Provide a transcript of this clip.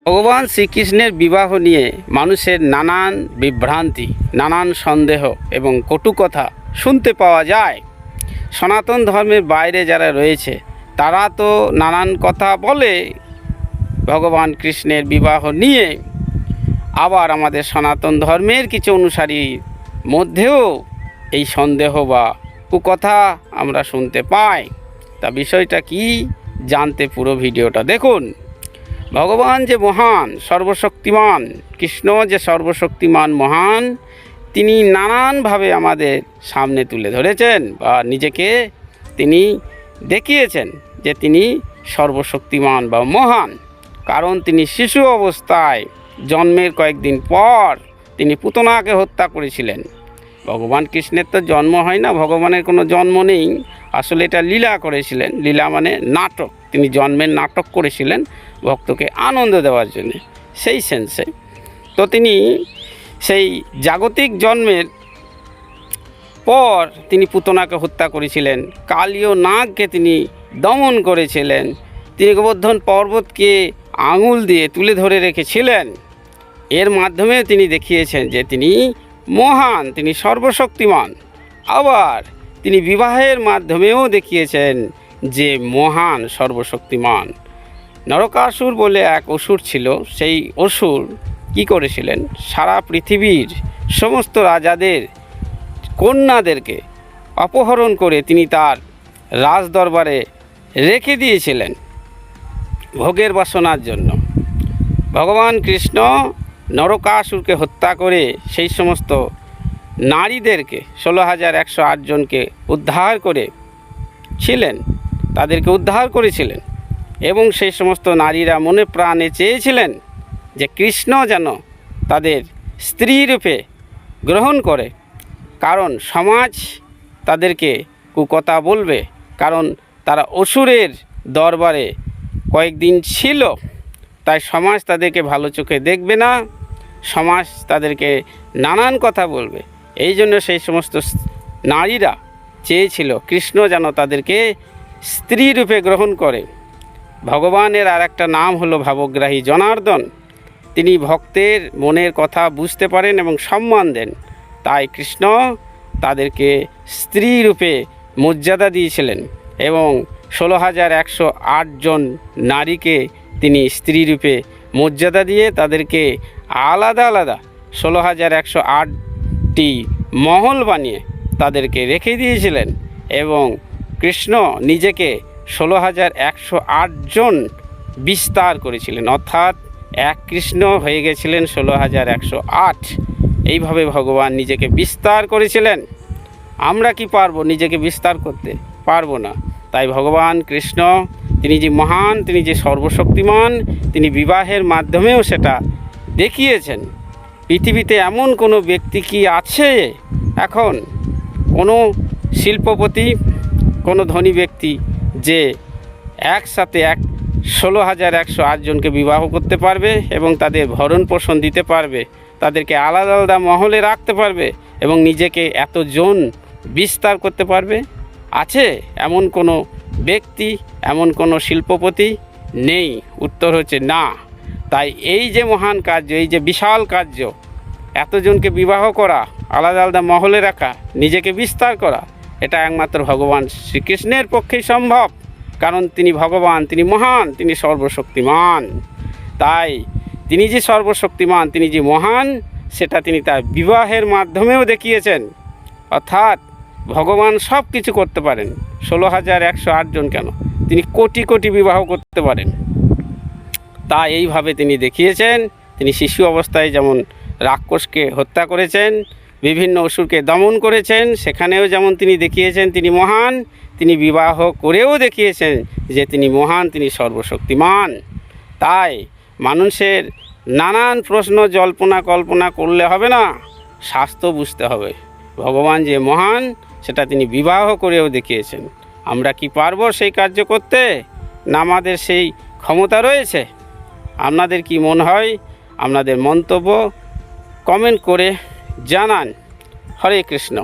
ভগবান শ্রীকৃষ্ণের বিবাহ নিয়ে মানুষের নানান বিভ্রান্তি, নানান সন্দেহ এবং কটু কথা শুনতে পাওয়া যায়। সনাতন ধর্মের বাইরে যারা রয়েছে তারা তো নানান কথা বলে ভগবান কৃষ্ণের বিবাহ নিয়ে। আবার আমাদের সনাতন ধর্মের কিছু অনুসারীর মধ্যেও এই সন্দেহ বা কুকথা আমরা শুনতে পাই। তা বিষয়টা কি জানতে পুরো ভিডিওটা দেখুন। ভগবান যে মহান, সর্বশক্তিমান, কৃষ্ণ যে সর্বশক্তিমান মহান, তিনি নানানভাবে আমাদের সামনে তুলে ধরেছেন বা নিজেকে তিনি দেখিয়েছেন যে তিনি সর্বশক্তিমান বা মহান। কারণ তিনি শিশু অবস্থায় জন্মের কয়েকদিন পর তিনি পুতনাকে হত্যা করেছিলেন। ভগবান কৃষ্ণের তো জন্ম হয় না, ভগবানের কোনো জন্ম নেই, আসলে এটা লীলা করেছিলেন। লীলা মানে নাটক, তিনি জন্মের নাটক করেছিলেন ভক্তকে আনন্দ দেওয়ার জন্য, সেই সেন্সে। তো তিনি সেই জাগতিক জন্মের পর তিনি পুতনাকে হত্যা করেছিলেন, কালীয় নাগকে তিনি দমন করেছিলেন, তিনি গোবর্ধন পর্বতকে আঙুল দিয়ে তুলে ধরে রেখেছিলেন। এর মাধ্যমে তিনি দেখিয়েছেন যে তিনি মহান, তিনি সর্বশক্তিমান। আবার তিনি বিবাহের মাধ্যমেও দেখিয়েছেন যে মহান, সর্বশক্তিমান। নরকাসুর বলে এক অসুর ছিল, সেই অসুর কি করেছিলেন, সারা পৃথিবীর সমস্ত রাজাদের কন্যাদেরকে অপহরণ করে তিনি তার রাজদরবারে রেখে দিয়েছিলেন ভোগের বাসনার জন্য। ভগবান কৃষ্ণ নরকাসুরকে হত্যা করে সেই সমস্ত নারীদেরকে 16,108 জনকে উদ্ধার করেছিলেন, তাদেরকে উদ্ধার করেছিলেন। এবং সেই সমস্ত নারীরা মনে প্রাণে চেয়েছিলেন যে কৃষ্ণ যেন তাদের স্ত্রী রূপে গ্রহণ করে, কারণ সমাজ তাদেরকে কুকথা বলবে, কারণ তারা অসুরের দরবারে কয়েকদিন ছিল, তাই সমাজ তাদেরকে ভালো চোখে দেখবে না, সমাজ তাদেরকে নানান কথা বলবে। এই জন্য সেই সমস্ত নারীরা চেয়েছিল কৃষ্ণ যেন তাদেরকে স্ত্রী রূপে গ্রহণ করে। ভগবানের আর একটা নাম হলো ভাবগ্রাহী জনার্দন। তিনি ভক্তের মনের কথা বুঝতে পারেন এবং সম্মান দেন, তাই কৃষ্ণ তাদেরকে স্ত্রী রূপে মর্যাদা দিয়েছিলেন এবং 16,108 জন নারীকে তিনি স্ত্রী রূপে মর্যাদা দিয়ে তাদেরকে আলাদা আলাদা 16,108টি মহল বানিয়ে তাদেরকে রেখে দিয়েছিলেন। এবং কৃষ্ণ নিজেকে 16,108 জন বিস্তার করেছিলেন, অর্থাৎ এক কৃষ্ণ হয়ে গেছিলেন 16,108। এইভাবে ভগবান নিজেকে বিস্তার করেছিলেন। আমরা কি পারবো নিজেকে বিস্তার করতে? পারবো না। তাই ভগবান কৃষ্ণ তিনি যে মহান, তিনি যে সর্বশক্তিমান, তিনি বিবাহের মাধ্যমেও সেটা দেখিয়েছেন। পৃথিবীতে এমন কোনো ব্যক্তি কি আছে এখন, কোনো শিল্পপতি, কোনো ধনী ব্যক্তি যে একসাথে 16,108 জনকে বিবাহ করতে পারবে এবং তাদের ভরণ পোষণ দিতে পারবে, তাদেরকে আলাদা আলাদা মহলে রাখতে পারবে এবং নিজেকে এতজন বিস্তার করতে পারবে? আছে এমন কোনো ব্যক্তি, এমন কোনো শিল্পপতি? নেই। উত্তর হচ্ছে না। তাই এই যে মহান কার্য, এই যে বিশাল কার্য, এতজনকে বিবাহ করা, আলাদা আলাদা মহলে রাখা, নিজেকে বিস্তার করা, এটা একমাত্র ভগবান শ্রীকৃষ্ণের পক্ষেই সম্ভব। কারণ তিনি ভগবান, তিনি মহান, তিনি সর্বশক্তিমান। তাই তিনি যে সর্বশক্তিমান, তিনি যে মহান, সেটা তিনি তার বিবাহের মাধ্যমেও দেখিয়েছেন। অর্থাৎ ভগবান সব কিছু করতে পারেন, 16,108 জন কেন, তিনি কোটি কোটি বিবাহ করতে পারেন। তা এইভাবে তিনি দেখিয়েছেন। তিনি শিশু অবস্থায় যেমন রাক্ষসকে হত্যা করেছেন, বিভিন্ন অসুরকে দমন করেছেন, সেখানেও যেমন তিনি দেখিয়েছেন তিনি মহান, তিনি বিবাহ করেও দেখিয়েছেন যে তিনি মহান, তিনি সর্বশক্তিমান। তাই মানুষের নানান প্রশ্ন জল্পনা কল্পনা করলে হবে না, শাস্ত্র বুঝতে হবে। ভগবান যে মহান সেটা তিনি বিবাহ করেও দেখিয়েছেন। আমরা কি পারবো সেই কার্য করতে? না আমাদের সেই ক্ষমতা রয়েছে? আপনাদের কি মনে হয়? আপনাদের মন্তব্য কমেন্ট করে জানান। হরে কৃষ্ণ।